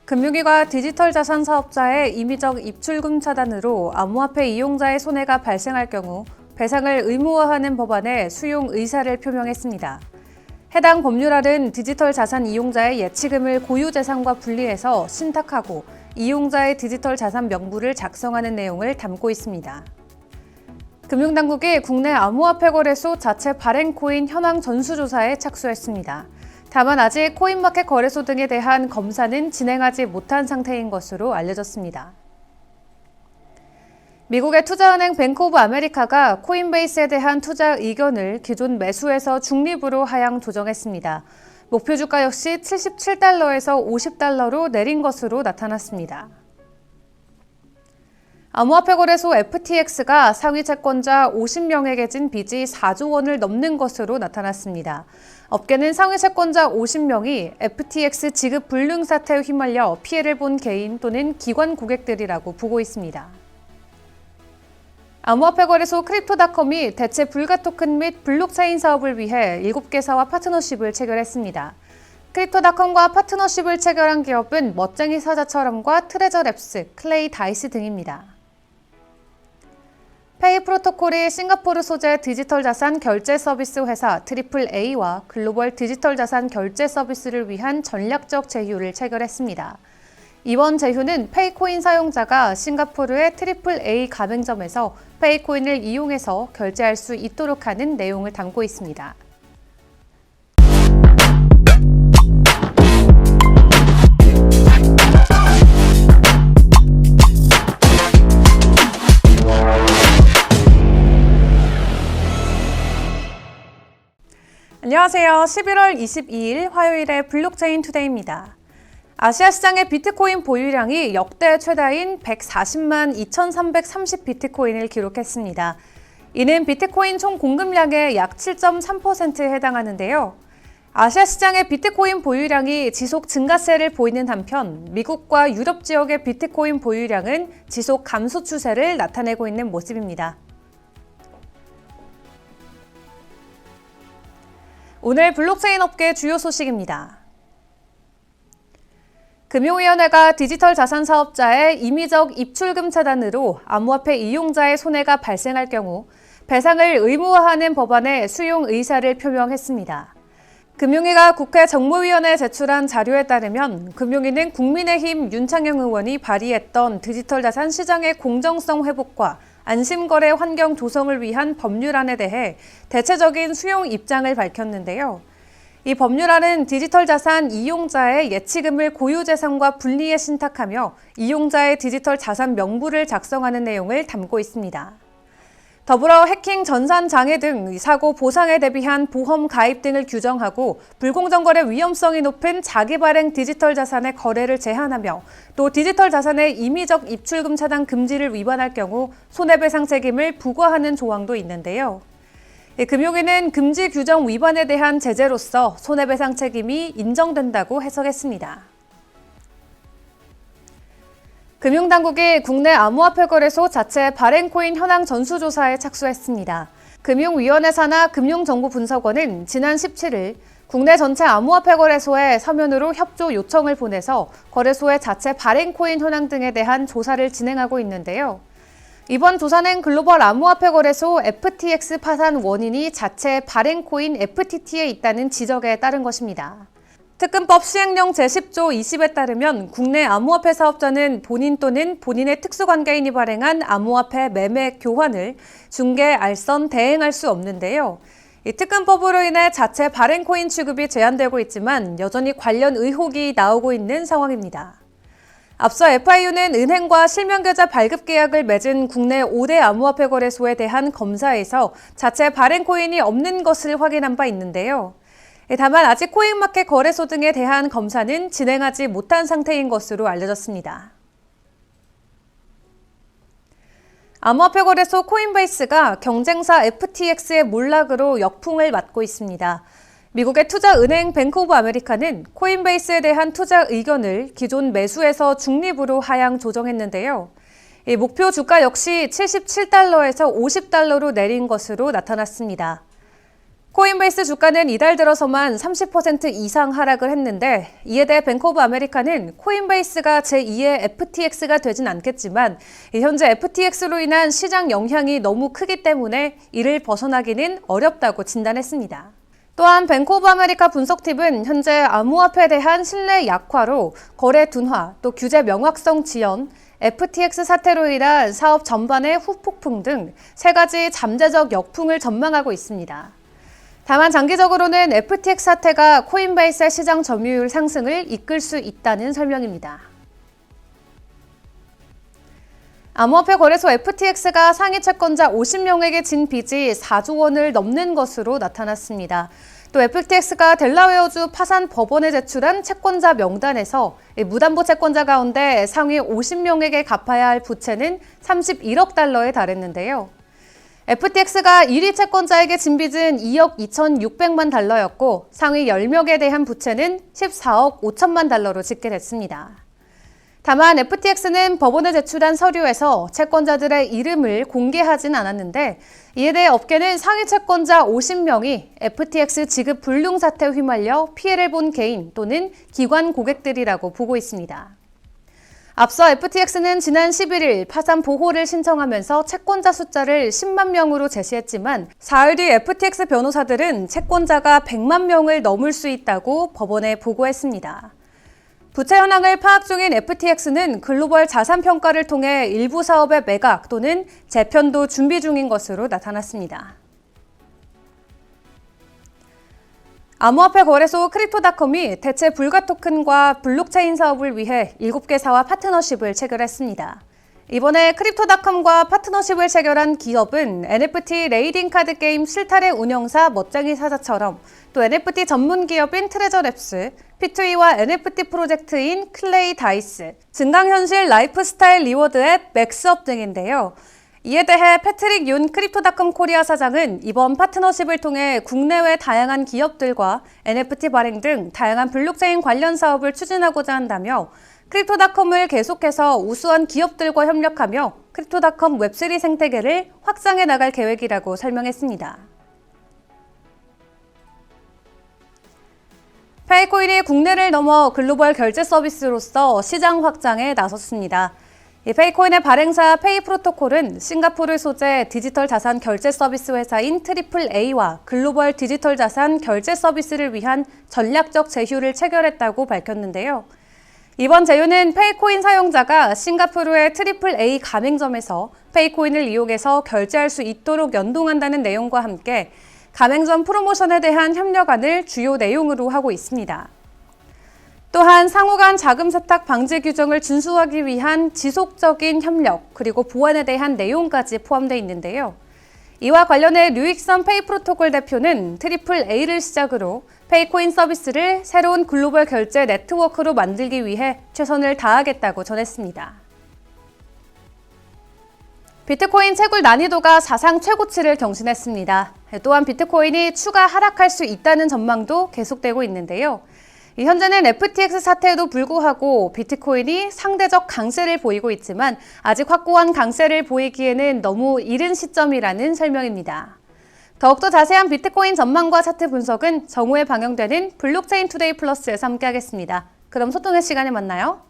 금융위가 디지털 자산 사업자의 임의적 입출금 차단으로 암호화폐 이용자의 손해가 발생할 경우 배상을 의무화하는 법안의 수용 의사를 표명했습니다. 해당 법률안은 디지털 자산 이용자의 예치금을 고유재산과 분리해서 신탁하고 이용자의 디지털 자산 명부를 작성하는 내용을 담고 있습니다. 금융당국이 국내 암호화폐 거래소 자체 발행 코인 현황 전수조사에 착수했습니다. 다만 아직 코인마켓 거래소 등에 대한 검사는 진행하지 못한 상태인 것으로 알려졌습니다. 미국의 투자은행 뱅크 오브 아메리카가 코인베이스에 대한 투자 의견을 기존 매수에서 중립으로 하향 조정했습니다. 목표 주가 역시 77달러에서 50달러로 내린 것으로 나타났습니다. 암호화폐 거래소 FTX가 상위 채권자 50명에게 진 빚이 4조 원을 넘는 것으로 나타났습니다. 업계는 상위 채권자 50명이 FTX 지급 불능 사태에 휘말려 피해를 본 개인 또는 기관 고객들이라고 보고 있습니다. 암호화폐 거래소 크립토닷컴이 대체 불가 토큰 및 블록체인 사업을 위해 7개사와 파트너십을 체결했습니다. 크립토닷컴과 파트너십을 체결한 기업은 멋쟁이 사자처럼과 트레저랩스, 클레이 다이스 등입니다. 페이 프로토콜이 싱가포르 소재 디지털 자산 결제 서비스 회사 AAA와 글로벌 디지털 자산 결제 서비스를 위한 전략적 제휴를 체결했습니다. 이번 제휴는 페이코인 사용자가 싱가포르의 AAA 가맹점에서 페이코인을 이용해서 결제할 수 있도록 하는 내용을 담고 있습니다. 안녕하세요. 11월 22일 화요일의 블록체인 투데이입니다. 아시아 시장의 비트코인 보유량이 역대 최다인 140만 2,330 비트코인을 기록했습니다. 이는 비트코인 총 공급량의 약 7.3%에 해당하는데요. 아시아 시장의 비트코인 보유량이 지속 증가세를 보이는 한편 미국과 유럽 지역의 비트코인 보유량은 지속 감소 추세를 나타내고 있는 모습입니다. 오늘 블록체인 업계 주요 소식입니다. 금융위원회가 디지털 자산 사업자의 임의적 입출금 차단으로 암호화폐 이용자의 손해가 발생할 경우 배상을 의무화하는 법안의 수용 의사를 표명했습니다. 금융위가 국회 정무위원회에 제출한 자료에 따르면 금융위는 국민의힘 윤창영 의원이 발의했던 디지털 자산 시장의 공정성 회복과 안심거래 환경 조성을 위한 법률안에 대해 대체적인 수용 입장을 밝혔는데요. 이 법률안은 디지털 자산 이용자의 예치금을 고유재산과 분리해 신탁하며 이용자의 디지털 자산 명부를 작성하는 내용을 담고 있습니다. 더불어 해킹, 전산 장애 등 사고 보상에 대비한 보험 가입 등을 규정하고 불공정 거래 위험성이 높은 자기 발행 디지털 자산의 거래를 제한하며 또 디지털 자산의 임의적 입출금 차단 금지를 위반할 경우 손해배상 책임을 부과하는 조항도 있는데요. 금융위는 금지 규정 위반에 대한 제재로서 손해배상 책임이 인정된다고 해석했습니다. 금융당국이 국내 암호화폐 거래소 자체 발행코인 현황 전수조사에 착수했습니다. 금융위원회 산하 금융정보분석원은 지난 17일 국내 전체 암호화폐 거래소에 서면으로 협조 요청을 보내서 거래소의 자체 발행코인 현황 등에 대한 조사를 진행하고 있는데요. 이번 조사는 글로벌 암호화폐 거래소 FTX 파산 원인이 자체 발행코인 FTT에 있다는 지적에 따른 것입니다. 특근법 시행령 제10조 20에 따르면 국내 암호화폐 사업자는 본인 또는 본인의 특수관계인이 발행한 암호화폐 매매 교환을 중개, 알선, 대행할 수 없는데요. 이 특근법으로 인해 자체 발행코인 취급이 제한되고 있지만 여전히 관련 의혹이 나오고 있는 상황입니다. 앞서 FIU는 은행과 실명계좌 발급 계약을 맺은 국내 5대 암호화폐 거래소에 대한 검사에서 자체 발행코인이 없는 것을 확인한 바 있는데요. 다만 아직 코인마켓 거래소 등에 대한 검사는 진행하지 못한 상태인 것으로 알려졌습니다. 암호화폐 거래소 코인베이스가 경쟁사 FTX의 몰락으로 역풍을 맞고 있습니다. 미국의 투자은행 뱅크 오브 아메리카는 코인베이스에 대한 투자 의견을 기존 매수에서 중립으로 하향 조정했는데요. 목표 주가 역시 77달러에서 50달러로 내린 것으로 나타났습니다. 코인베이스 주가는 이달 들어서만 30% 이상 하락을 했는데 이에 대해 뱅크 오브 아메리카는 코인베이스가 제2의 FTX가 되진 않겠지만 현재 FTX로 인한 시장 영향이 너무 크기 때문에 이를 벗어나기는 어렵다고 진단했습니다. 또한 뱅크 오브 아메리카 분석팀은 현재 암호화폐에 대한 신뢰 약화로 거래 둔화, 또 규제 명확성 지연, FTX 사태로 인한 사업 전반의 후폭풍 등 세 가지 잠재적 역풍을 전망하고 있습니다. 다만 장기적으로는 FTX 사태가 코인베이스의 시장 점유율 상승을 이끌 수 있다는 설명입니다. 암호화폐 거래소 FTX가 상위 채권자 50명에게 진 빚이 4조 원을 넘는 것으로 나타났습니다. 또 FTX가 델라웨어주 파산 법원에 제출한 채권자 명단에서 무담보 채권자 가운데 상위 50명에게 갚아야 할 부채는 31억 달러에 달했는데요. FTX가 1위 채권자에게 진 빚은 2억 2,600만 달러였고 상위 10명에 대한 부채는 14억 5천만 달러로 집계됐습니다. 다만 FTX는 법원에 제출한 서류에서 채권자들의 이름을 공개하진 않았는데 이에 대해 업계는 상위 채권자 50명이 FTX 지급 불능 사태에 휘말려 피해를 본 개인 또는 기관 고객들이라고 보고 있습니다. 앞서 FTX는 지난 11일 파산 보호를 신청하면서 채권자 숫자를 10만 명으로 제시했지만 사흘 뒤 FTX 변호사들은 채권자가 100만 명을 넘을 수 있다고 법원에 보고했습니다. 부채 현황을 파악 중인 FTX는 글로벌 자산 평가를 통해 일부 사업의 매각 또는 재편도 준비 중인 것으로 나타났습니다. 암호화폐 거래소 크립토닷컴이 대체 불가 토큰과 블록체인 사업을 위해 7개사와 파트너십을 체결했습니다. 이번에 크립토닷컴과 파트너십을 체결한 기업은 NFT 레이딩 카드 게임 실타래 운영사 멋쟁이 사자처럼 또 NFT 전문 기업인 트레저랩스, P2E와 NFT 프로젝트인 클레이 다이스, 증강현실 라이프스타일 리워드 앱 맥스업 등인데요. 이에 대해 패트릭 윤 크립토닷컴 코리아 사장은 이번 파트너십을 통해 국내외 다양한 기업들과 NFT 발행 등 다양한 블록체인 관련 사업을 추진하고자 한다며 크립토닷컴을 계속해서 우수한 기업들과 협력하며 크립토닷컴 웹3 생태계를 확장해 나갈 계획이라고 설명했습니다. 페이코인이 국내를 넘어 글로벌 결제 서비스로서 시장 확장에 나섰습니다. 페이코인의 발행사 페이프로토콜은 싱가포르 소재 디지털 자산 결제 서비스 회사인 AAA와 글로벌 디지털 자산 결제 서비스를 위한 전략적 제휴를 체결했다고 밝혔는데요. 이번 제휴는 페이코인 사용자가 싱가포르의 AAA 가맹점에서 페이코인을 이용해서 결제할 수 있도록 연동한다는 내용과 함께 가맹점 프로모션에 대한 협력안을 주요 내용으로 하고 있습니다. 또한 상호 간 자금 세탁 방지 규정을 준수하기 위한 지속적인 협력 그리고 보안에 대한 내용까지 포함되어 있는데요. 이와 관련해 류익선 페이프로토콜 대표는 AAA를 시작으로 페이코인 서비스를 새로운 글로벌 결제 네트워크로 만들기 위해 최선을 다하겠다고 전했습니다. 비트코인 채굴 난이도가 사상 최고치를 경신했습니다. 또한 비트코인이 추가 하락할 수 있다는 전망도 계속되고 있는데요. 현재는 FTX 사태에도 불구하고 비트코인이 상대적 강세를 보이고 있지만 아직 확고한 강세를 보이기에는 너무 이른 시점이라는 설명입니다. 더욱더 자세한 비트코인 전망과 차트 분석은 정오에 방영되는 블록체인 투데이 플러스에서 함께하겠습니다. 그럼 소통의 시간에 만나요.